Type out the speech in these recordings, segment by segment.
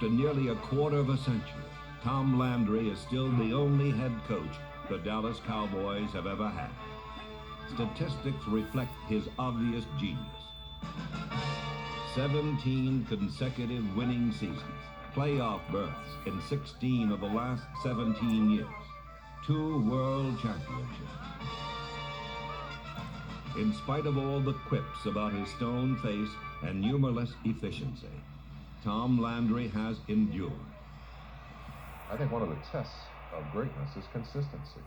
After nearly a quarter of a century, Tom Landry is still the only head coach the Dallas Cowboys have ever had. Statistics reflect his obvious genius. 17 consecutive winning seasons, playoff berths in 16 of the last 17 years, 2 world championships. In spite of all the quips about his stone face and numberless efficiency, Tom Landry has endured. I think one of the tests of greatness is consistency.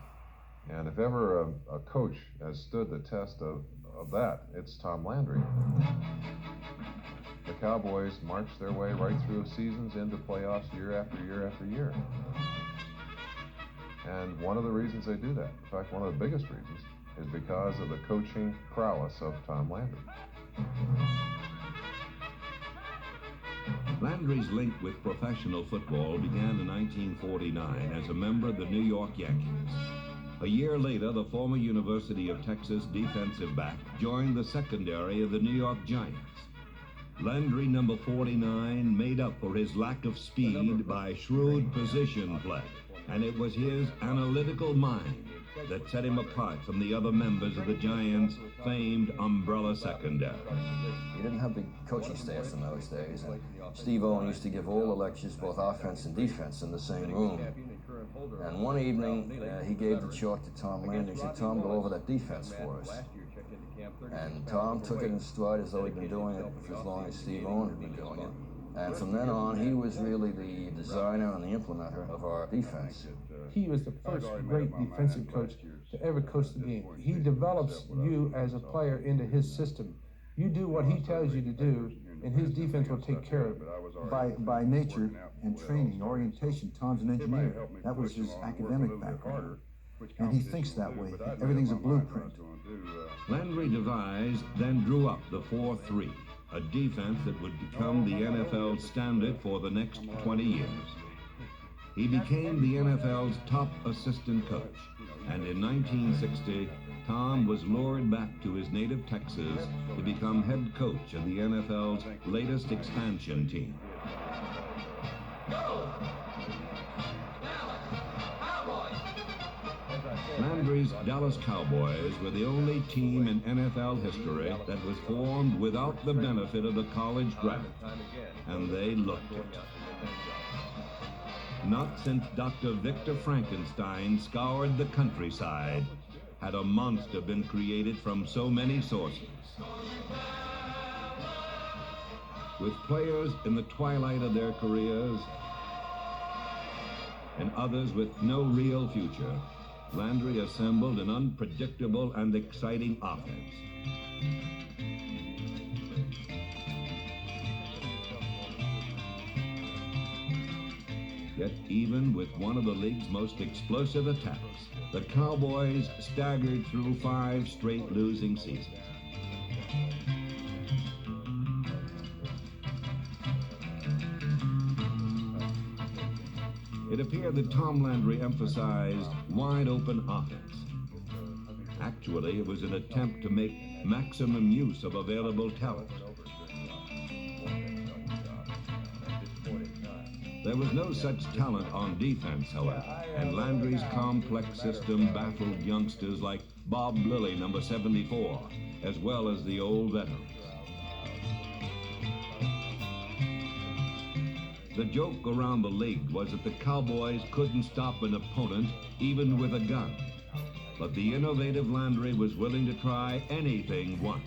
And if ever a coach has stood the test of that, it's Tom Landry. The Cowboys marched their way right through seasons into playoffs year after year after year. And one of the reasons they do that, in fact, one of the biggest reasons, is because of the coaching prowess of Tom Landry. Landry's link with professional football began in 1949 as a member of the New York Yankees. A year later, the former University of Texas defensive back joined the secondary of the New York Giants. Landry, number 49, made up for his lack of speed by shrewd position play, and it was his analytical mind that set him apart from the other members of the Giants' famed umbrella secondary. You didn't have big coaching staffs in those days, and Steve Owen used to give all the lectures, both offense and defense, in the same room. And one evening, he gave the chalk to Tom Landry. He said, "Tom, go over that defense for us." And Tom took it in stride as though he'd been doing it for as long as Steve Owen had been doing it. And from then on, he was really the designer and the implementer of our defense. He was the first great defensive coach to ever coach the game. He develops you as a player into his system. You do what he tells you to do, and his defense will take care of it. By nature and training, orientation, Tom's an engineer. That was his academic background. And he thinks that way. Everything's a blueprint. Landry devised, then drew up the 4-3, a defense that would become the NFL standard for the next 20 years. He became the NFL's top assistant coach, and in 1960, Tom was lured back to his native Texas to become head coach of the NFL's latest expansion team. Landry's Dallas Cowboys were the only team in NFL history that was formed without the benefit of the college draft, and they looked it. Not since Dr. Victor Frankenstein scoured the countryside had a monster been created from so many sources. With players in the twilight of their careers and others with no real future, Landry assembled an unpredictable and exciting offense. Yet even with one of the league's most explosive attacks, the Cowboys staggered through 5 straight losing seasons. It appeared that Tom Landry emphasized wide-open offense. Actually, it was an attempt to make maximum use of available talent. There was no such talent on defense, however, and Landry's complex system baffled youngsters like Bob Lilly, number 74, as well as the old veterans. The joke around the league was that the Cowboys couldn't stop an opponent even with a gun. But the innovative Landry was willing to try anything once.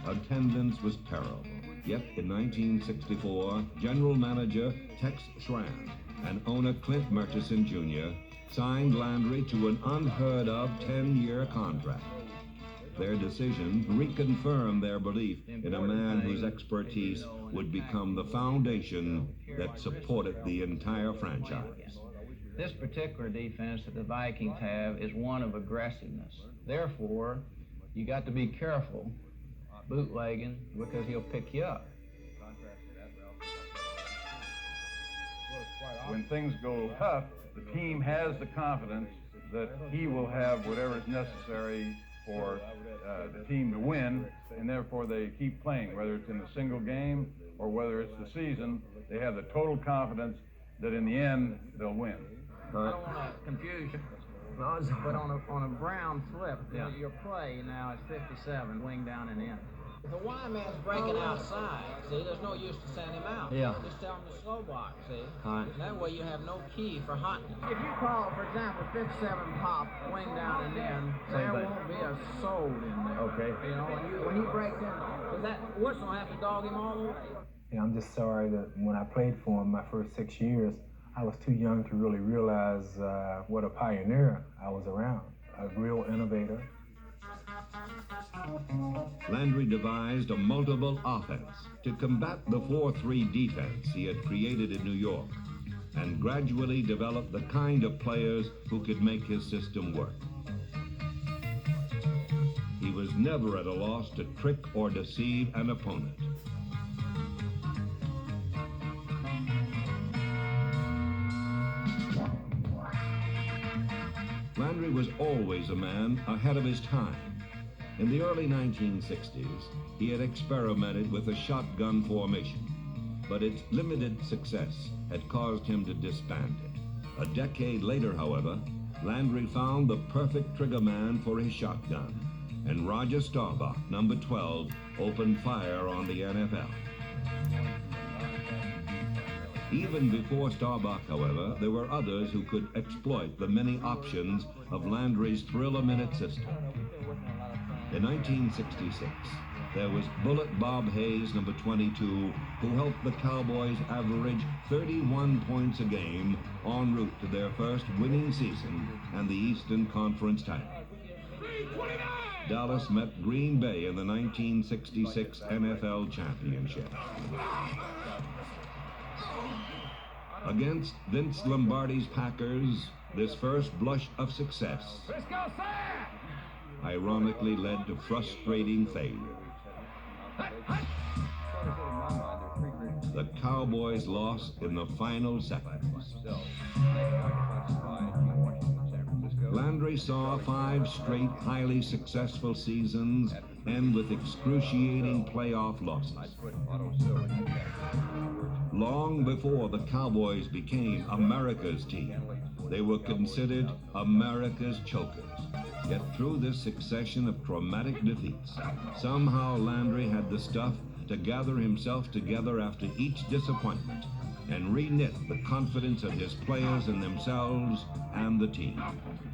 Attendance was terrible. Yet in 1964, General Manager Tex Schramm and owner Clint Murchison Jr. signed Landry to an unheard of 10-year contract. Their decision reconfirmed their belief in a man whose expertise would become the foundation that supported the entire franchise. This particular defense that the Vikings have is one of aggressiveness. Therefore, you got to be careful bootlegging because he'll pick you up. When things go tough, the team has the confidence that he will have whatever is necessary for the team to win, and therefore they keep playing, whether it's in a single game or whether it's the season. They have the total confidence that in the end they'll win. I don't want to confuse you, but on a brown flip, your play now is 57, wing down and in. If a Y man's breaking outside, see, there's no use to send him out. Yeah. Just tell him to slow block, see? Right. That way you have no key for hunting. If you call, for example, 57 pop, wing down and in, there won't be a soul in there. Okay. You know, when he breaks in, does that whistle have to dog him all the way? Yeah, I'm just sorry that when I played for him my first 6 years, I was too young to really realize what a pioneer I was around, a real innovator. Landry devised a multiple offense to combat the 4-3 defense he had created in New York and gradually developed the kind of players who could make his system work. He was never at a loss to trick or deceive an opponent. Landry was always a man ahead of his time. In the early 1960s, he had experimented with a shotgun formation, but its limited success had caused him to disband it. A decade later, however, Landry found the perfect trigger man for his shotgun, and Roger Staubach, number 12, opened fire on the NFL. Even before Staubach, however, there were others who could exploit the many options of Landry's thrill-a-minute system. In 1966, there was Bullet Bob Hayes, number 22, who helped the Cowboys average 31 points a game en route to their first winning season and the Eastern Conference title. Dallas met Green Bay in the 1966 NFL Championship. Against Vince Lombardi's Packers, this first blush of success ironically led to frustrating failure. The Cowboys lost in the final seconds. Landry saw 5 straight highly successful seasons end with excruciating playoff losses. Long before the Cowboys became America's team, they were considered America's chokers. Yet through this succession of traumatic defeats, somehow Landry had the stuff to gather himself together after each disappointment and re-knit the confidence of his players in themselves and the team.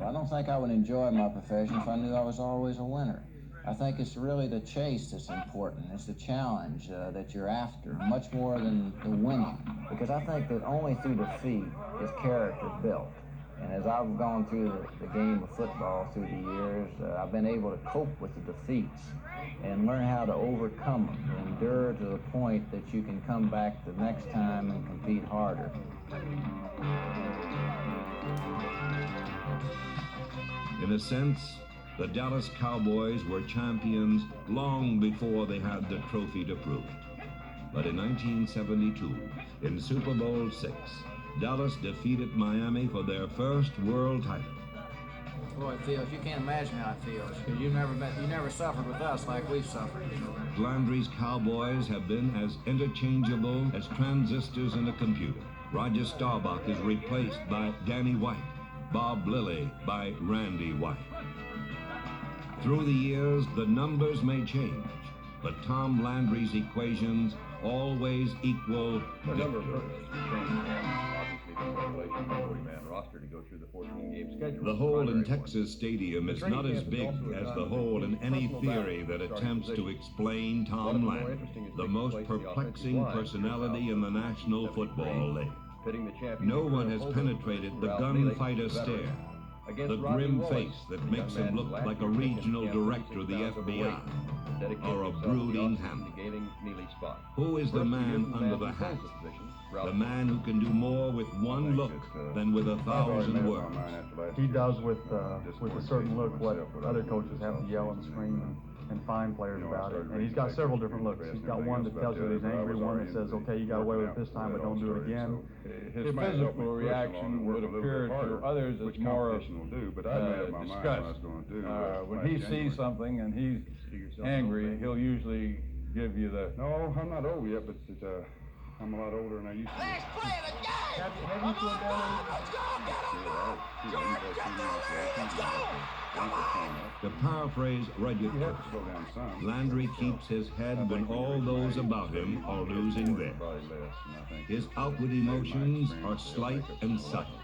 I don't think I would enjoy my profession if I knew I was always a winner. I think it's really the chase that's important. It's the challenge that you're after, much more than the winning. Because I think that only through defeat is character built. And as I've gone through the game of football through the years, I've been able to cope with the defeats and learn how to overcome them, and endure to the point that you can come back the next time and compete harder. In a sense, the Dallas Cowboys were champions long before they had the trophy to prove it. But in 1972, in Super Bowl VI, Dallas defeated Miami for their first world title. Boy, it feels, you can't imagine how it feels, because you never suffered with us like we've suffered. Landry's Cowboys have been as interchangeable as transistors in a computer. Roger Staubach is replaced by Danny White, Bob Lilly by Randy White. Through the years, the numbers may change, but Tom Landry's equations always equal A number of purposes changed. Obviously, the regulation of the 40-man roster to go through the 14-game schedule. The hole in Texas Stadium is not as big as the hole in any theory that attempts to explain Tom Landry, the most perplexing personality in the National Football League. No one has penetrated the gunfighter stare, the grim face that makes him look like a regional director of the FBI, or a brooding Hamlet. Who is the man under the hat The man who can do more with one look than with 1,000 words. He does with a certain look what other coaches have to yell and scream and find players about it. And he's got several different looks. He's got one that tells you that he's angry, one that says, okay, you got away with it this time, but don't do it again. His physical reaction would appear to others as more of disgust. When he sees something and he's angry, he'll usually give you the... No, I'm not old yet, but I'm a lot older than I used to be. Let's play the game! Let's go! To paraphrase Rudyard Kipling, Landry keeps his head when all those about him are losing theirs. His outward emotions are slight and subtle.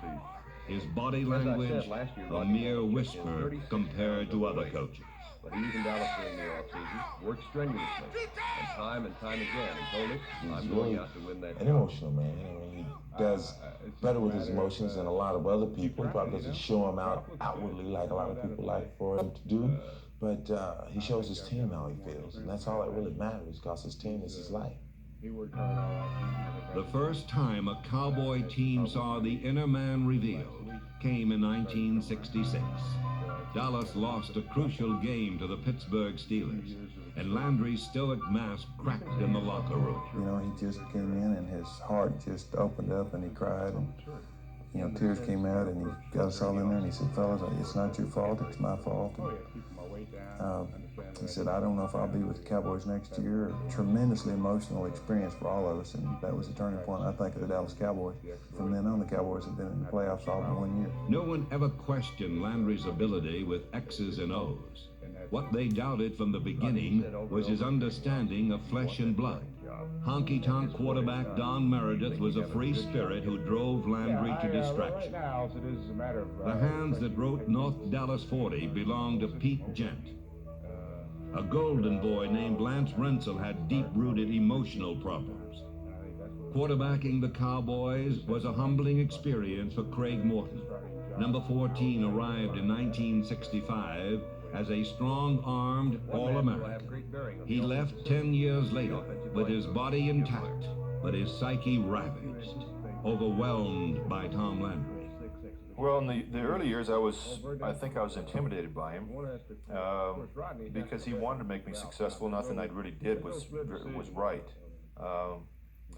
His body language, a mere whisper compared to other coaches. But he was in Dallas during the offseason, worked strenuously, and time again, he told it, I'm going out to win that an emotional man. He does better with his emotions than a lot of other people. He probably doesn't show them out outwardly like a lot of people like for him to do, but he shows his team how he feels, and that's all that really matters, because his team is his life. The first time a Cowboy team saw the inner man revealed came in 1966. Dallas lost a crucial game to the Pittsburgh Steelers, and Landry's stoic mask cracked in the locker room. You know, he just came in and his heart just opened up and he cried, and, you know, tears came out, and he got us all in there and he said, fellas, it's not your fault, it's my fault. And, he said, I don't know if I'll be with the Cowboys next year. A tremendously emotional experience for all of us, and that was a turning point, I think, of the Dallas Cowboys. From then on, the Cowboys have been in the playoffs all but 1 year. No one ever questioned Landry's ability with X's and O's. What they doubted from the beginning was his understanding of flesh and blood. Honky-tonk quarterback Don Meredith was a free spirit who drove Landry to distraction. The hands that wrote North Dallas 40 belonged to Pete Gent. A golden boy named Lance Rensel had deep-rooted emotional problems. Quarterbacking the Cowboys was a humbling experience for Craig Morton. Number 14 arrived in 1965 as a strong-armed All-American. He left 10 years later with his body intact, but his psyche ravaged, overwhelmed by Tom Landry. Well, in the early years, I think I was intimidated by him because he wanted to make me successful. Nothing I really did was right.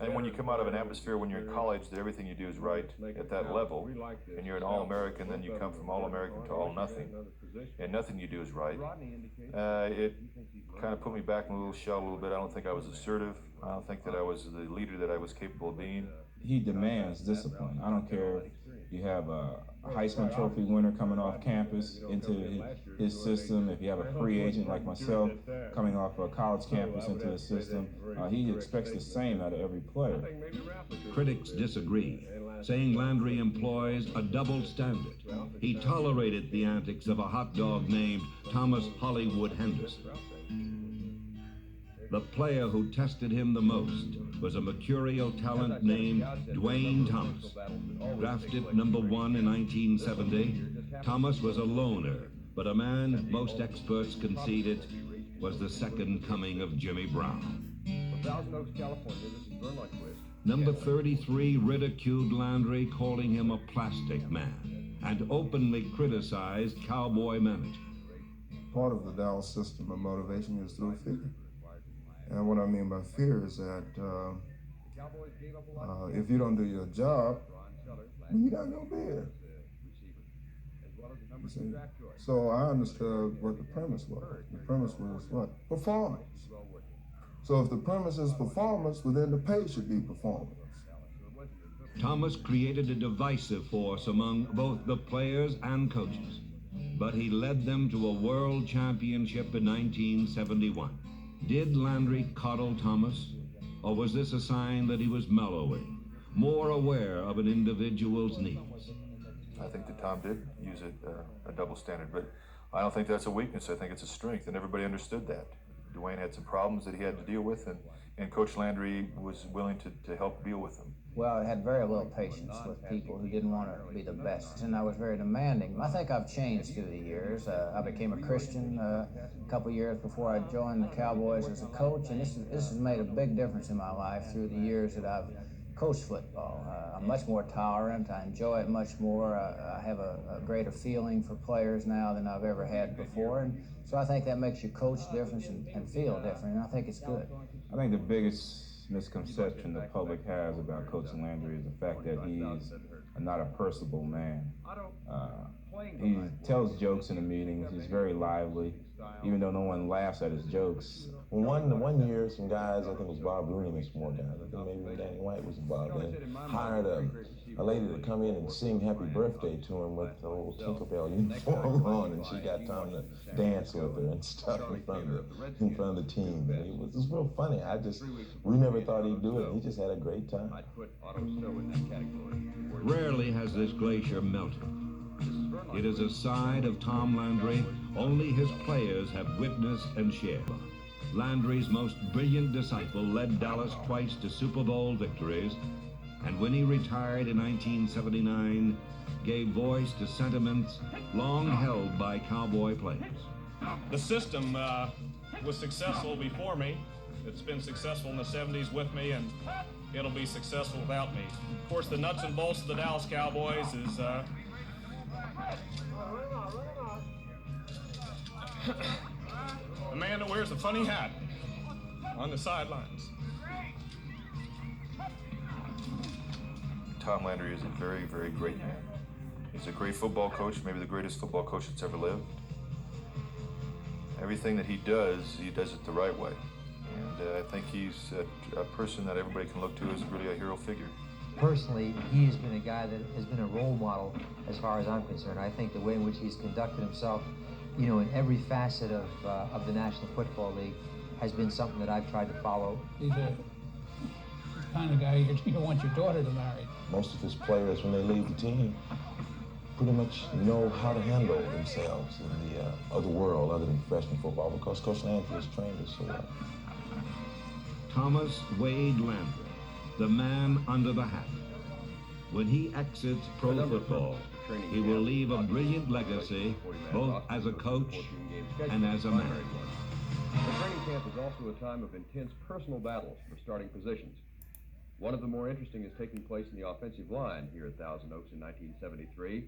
And when you come out of an atmosphere, when you're in college, that everything you do is right at that level, and you're an All-American, then you come from All-American to All-Nothing, and nothing you do is right. It kind of put me back in a little shell a little bit. I don't think I was assertive. I don't think that I was the leader that I was capable of being. He demands discipline. I don't care if you have a Heisman Trophy winner coming off campus into his system, if you have a free agent like myself coming off a college campus into his system, he expects the same out of every player. Critics disagree, saying Landry employs a double standard. He tolerated the antics of a hot dog named Thomas Hollywood Henderson. The player who tested him the most was a mercurial talent named Dwayne Thomas. Drafted number 1 in 1970, Thomas was a loner, but a man most experts conceded was the second coming of Jimmy Brown. Number 33 ridiculed Landry, calling him a plastic man, and openly criticized Cowboy management. Part of the Dallas system of motivation is through fear. And what I mean by fear is that if you don't do your job, you're not going to be here. So I understood what the premise was. The premise was what? Performance. So if the premise is performance, well, then the pay should be performance. Thomas created a divisive force among both the players and coaches, but he led them to a world championship in 1971. Did Landry coddle Thomas, or was this a sign that he was mellowing, more aware of an individual's needs? I think that Tom did use a double standard, but I don't think that's a weakness. I think it's a strength, and everybody understood that. Dwayne had some problems that he had to deal with, and Coach Landry was willing to help deal with them. Well, I had very little patience with people who didn't want to be the best, and I was very demanding. I think I've changed through the years. I became a Christian a couple years before I joined the Cowboys as a coach, and this has made a big difference in my life through the years that I've coach football. I'm much more tolerant. I enjoy it much more. I have a greater feeling for players now than I've ever had before, and so I think that makes you coach different and feel different, and I think it's good. I think the biggest misconception the public has about Coach Landry is the fact that he's not a personable man. He tells jokes in the meetings. He's very lively, even though no one laughs at his jokes. Well, one year, some guys, I think it was Bob Rooney and some more guys, I think maybe Danny White was involved in, hired a lady to come in and sing happy birthday to him with the old Tinkerbell uniform on, and she got Tom to dance with her and stuff in front of the team. And it was real funny. We never thought he'd do it. He just had a great time. Rarely has this glacier melted. It is a side of Tom Landry only his players have witnessed and shared. Landry's most brilliant disciple led Dallas twice to Super Bowl victories, and when he retired in 1979, gave voice to sentiments long held by Cowboy players. The system was successful before me. It's been successful in the 70s with me, and it'll be successful without me. Of course, the nuts and bolts of the Dallas Cowboys is a man that wears a funny hat on the sidelines. Tom Landry is a very, very great man. He's a great football coach, maybe the greatest football coach that's ever lived. Everything that he does it the right way. And I think he's a person that everybody can look to as really a hero figure. Personally, he has been a guy that has been a role model as far as I'm concerned. I think the way in which he's conducted himself, you know, in every facet of the National Football League has been something that I've tried to follow. He's the kind of guy you don't want your daughter to marry. Most of his players, when they leave the team, pretty much know how to handle themselves in the other world other than professional football because Coach Landry has trained us so well. Thomas Wade Landry, the man under the hat. When he exits pro football, he will leave a brilliant legacy, both as a coach and as a man. The training camp is also a time of intense personal battles for starting positions. One of the more interesting is taking place in the offensive line here at Thousand Oaks in 1973.